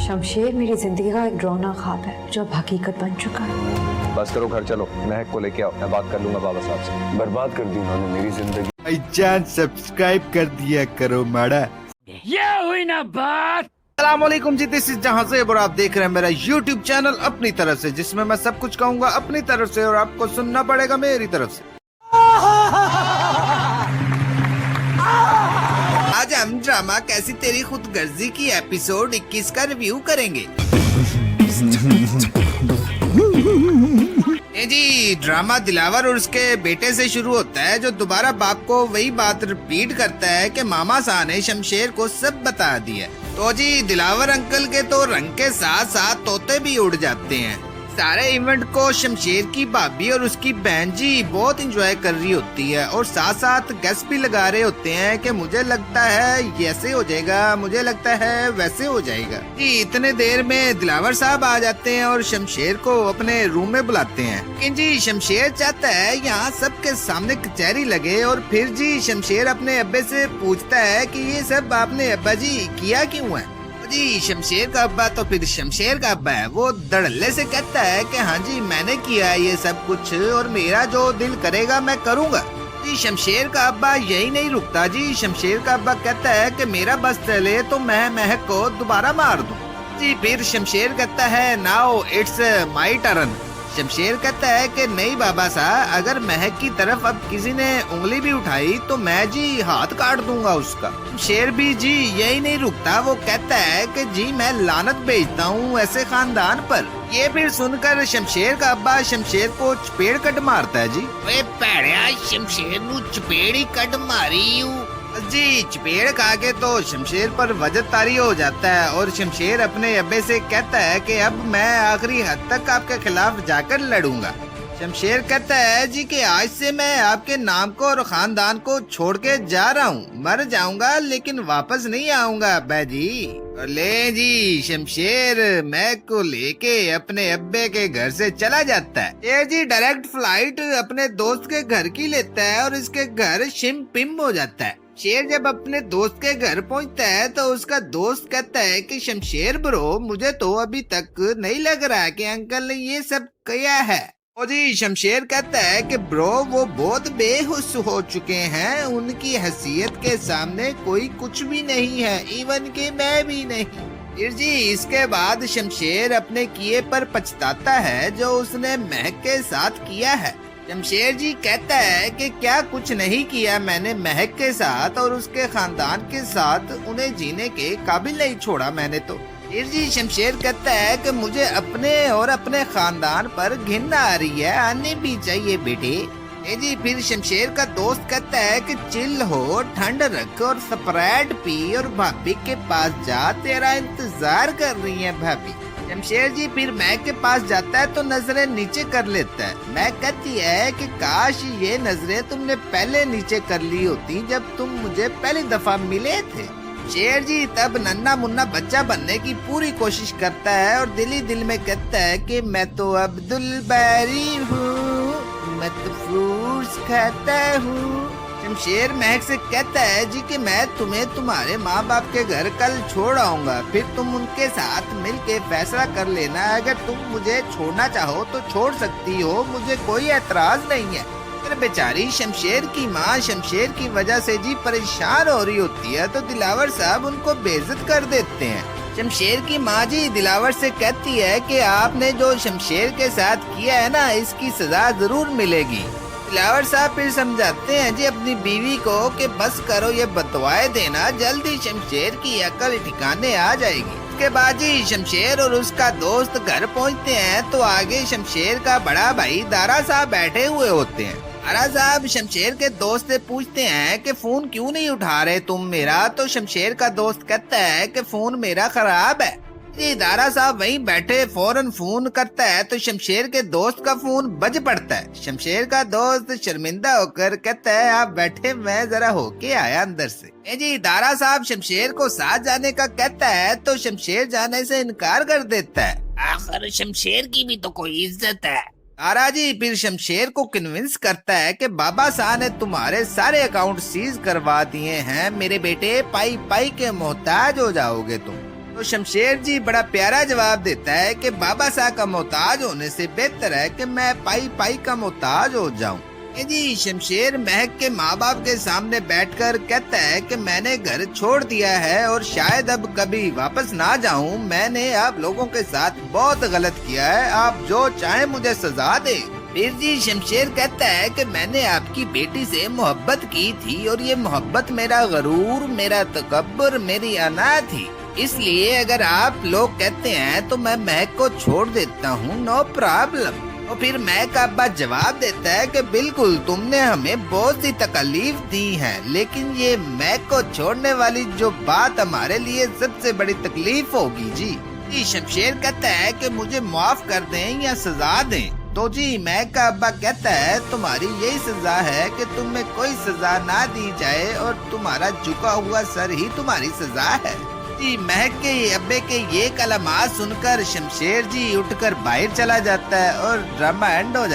शमशेर मेरी जिंदगी का एक डरावना ख्वाब है जो अब हकीकत बन चुका है। बस करो, घर चलो, महक को लेके आओ, मैं बात कर लूंगा बाबा साहब से। बर्बाद कर दी उन्होंने मेरी जिंदगी। भाईजान सब्सक्राइब कर दिया करो माड़ा। ये हुई ना बात। अस्सलामुअलैकुम जी, दिस इज जहां से और आप देख रहे हैं मेरा YouTube चैनल अपनी तरफ से, जिसमें मैं सब कुछ कहूंगा अपनी तरफ से और आपको सुनना पड़ेगा मेरी तरफ से। आज हम ड्रामा कैसी तेरी खुदगर्जी की एपिसोड 21 का रिव्यू करेंगे। जी, ड्रामा दिलावर और उसके बेटे से शुरू होता है, जो दोबारा बाप को वही बात रिपीट करता है कि मामा शाह ने शमशेर को सब बता दिया। तो जी, दिलावर अंकल के तो रंग के साथ साथ तोते भी उड़ जाते हैं। सारे इवेंट को शमशेर की भाभी और उसकी बहन जी बहुत एंजॉय कर रही होती है और साथ साथ गेस भी लगा रहे होते हैं कि मुझे लगता है ऐसे हो जाएगा, मुझे लगता है वैसे हो जाएगा। जी, इतने देर में दिलावर साहब आ जाते हैं और शमशेर को अपने रूम में बुलाते हैं। लेकिन जी, शमशेर चाहता है यहाँ सबके सामने कचहरी लगे और फिर जी शमशेर अपने अब्बे से पूछता है कि ये सब आपने अब्बा जी किया क्यों है। जी, शमशेर का अब्बा तो फिर शमशेर का अब्बा है, वो धड़ल्ले से कहता है कि हाँ जी मैंने किया है ये सब कुछ और मेरा जो दिल करेगा मैं करूँगा। जी, शमशेर का अब्बा यही नहीं रुकता जी, शमशेर का अब्बा कहता है कि मेरा बस चले तो मैं महक को दोबारा मार दूं। जी, फिर शमशेर कहता है now it's my turn. Shamsher कहता है कि नहीं बाबा साहब, अगर महक की तरफ अब किसी ने उंगली भी उठाई तो मैं जी हाथ काट दूंगा उसका। शमशेर भी जी यही नहीं रुकता, वो कहता है कि जी मैं लानत भेजता हूँ ऐसे खानदान पर। ये फिर सुनकर शमशेर का अब्बा शमशेर को चपेड़ कट मारता है। जी, वे पैड़िया शमशेर नू चपेड़ ही कट मारी हूँ। जी, चपेड़ खा के तो शमशेर पर वजह तारी हो जाता है और शमशेर अपने अब्बे से कहता है कि अब मैं आखिरी हद तक आपके खिलाफ जाकर लड़ूंगा। शमशेर कहता है जी कि आज से मैं आपके नाम को और खानदान को छोड़ के जा रहा हूँ, मर जाऊंगा लेकिन वापस नहीं आऊंगा अब्बा जी। ले जी, शमशेर महक को लेके अपने अब्बे के घर से चला जाता है। ये जी डायरेक्ट फ्लाइट अपने दोस्त के घर की लेता है और इसके घर शिम पिम हो जाता है। शेर जब अपने दोस्त के घर पहुंचता है तो उसका दोस्त कहता है कि शमशेर ब्रो, मुझे तो अभी तक नहीं लग रहा कि अंकल ने ये सब किया है। और जी, शमशेर कहता है कि ब्रो वो बहुत बेहोश हो चुके हैं, उनकी हैसियत के सामने कोई कुछ भी नहीं है, इवन कि मैं भी नहीं। फिर जी इसके बाद शमशेर अपने किए पर पछताता है जो उसने महक के साथ किया है। शमशेर जी कहता है कि क्या कुछ नहीं किया मैंने महक के साथ और उसके खानदान के साथ, उन्हें जीने के काबिल नहीं छोड़ा मैंने तो। फिर जी शमशेर कहता है कि मुझे अपने और अपने खानदान पर घिन आ रही है, आने भी चाहिए बेटे। जी, फिर शमशेर का दोस्त कहता है कि चिल हो, ठंड रख और स्प्राइट पी और भाभी के पास जा, तेरा इंतजार कर रही है भाभी। शमशेर जी फिर महक के पास जाता है तो नजरें नीचे कर लेता है। महक कहती है कि काश ये नजरें तुमने पहले नीचे कर ली होती जब तुम मुझे पहली दफा मिले थे। शेर जी तब नन्ना मुन्ना बच्चा बनने की पूरी कोशिश करता है और दिल ही दिल में कहता है कि मैं तो अब्दुल बारी हूँ, मैं तो फ्रूट्स खाता हूँ। शमशेर महक से कहता है जी कि मैं तुम्हें तुम्हारे माँ बाप के घर कल छोड़ आऊंगा, फिर तुम उनके साथ मिलके फैसला कर लेना, अगर तुम मुझे छोड़ना चाहो तो छोड़ सकती हो, मुझे कोई एतराज नहीं है। फिर बेचारी शमशेर की माँ शमशेर की वजह से जी परेशान हो रही होती है तो दिलावर साहब उनको बेइज्जत कर देते हैं। शमशेर की माँ जी दिलावर से कहती है कि आपने जो शमशेर के साथ किया है ना, इसकी सजा जरूर मिलेगी। दिलावर साहब फिर समझाते हैं जी अपनी बीवी को कि बस करो ये बददुआएं देना, जल्दी शमशेर की अकल ठिकाने आ जाएगी। उसके बाद जी शमशेर और उसका दोस्त घर पहुंचते हैं तो आगे शमशेर का बड़ा भाई दारा साहब बैठे हुए होते हैं। दारा साहब शमशेर के दोस्त से पूछते हैं कि फोन क्यों नहीं उठा रहे तुम मेरा, तो शमशेर का दोस्त कहता है कि फोन मेरा खराब है। जी, दारा साहब वहीं बैठे फौरन फोन करता है तो शमशेर के दोस्त का फोन बज पड़ता है। शमशेर का दोस्त शर्मिंदा होकर कहता है आप बैठे, मैं जरा होके आया अंदर से। जी, दारा साहब शमशेर को साथ जाने का कहता है तो शमशेर जाने से इनकार कर देता है। आखिर शमशेर की भी तो कोई इज्जत है। दारा जी फिर शमशेर को कन्विंस करता है कि बाबा साहब ने तुम्हारे सारे अकाउंट सीज करवा दिए हैं, मेरे बेटे पाई पाई के मोहताज हो जाओगे तुम। तो शमशेर जी बड़ा प्यारा जवाब देता है कि बाबा साहब का मोहताज होने से बेहतर है कि मैं पाई पाई का मोहताज हो जाऊं। ये जी शमशेर महक के माँ बाप के सामने बैठकर कहता है कि मैंने घर छोड़ दिया है और शायद अब कभी वापस ना जाऊं। मैंने आप लोगों के साथ बहुत गलत किया है, आप जो चाहे मुझे सजा दे। फिर जी शमशेर कहता है कि मैंने आपकी बेटी से मोहब्बत की थी और ये मोहब्बत मेरा गरूर, मेरा तकब्बुर, मेरी अना थी। इसलिए अगर आप लोग कहते हैं तो मैं महक को छोड़ देता हूँ, नो प्रॉब्लम। और फिर महक का अब्बा जवाब देता है कि बिल्कुल, तुमने हमें बहुत सी तकलीफ दी है, लेकिन ये महक को छोड़ने वाली जो बात हमारे लिए सबसे बड़ी तकलीफ होगी जी। शमशेर कहता है कि मुझे माफ कर दें या सजा दें। तो जी महक का अब्बा कहता है तुम्हारी यही सजा है कि तुम्हें कोई सजा ना दी जाए और तुम्हारा झुका हुआ सर ही तुम्हारी सजा है। जी महक के अब्बे के ये कलमात सुनकर शमशेर जी उठकर बाहर चला जाता है और ड्रामा एंड हो जाता है।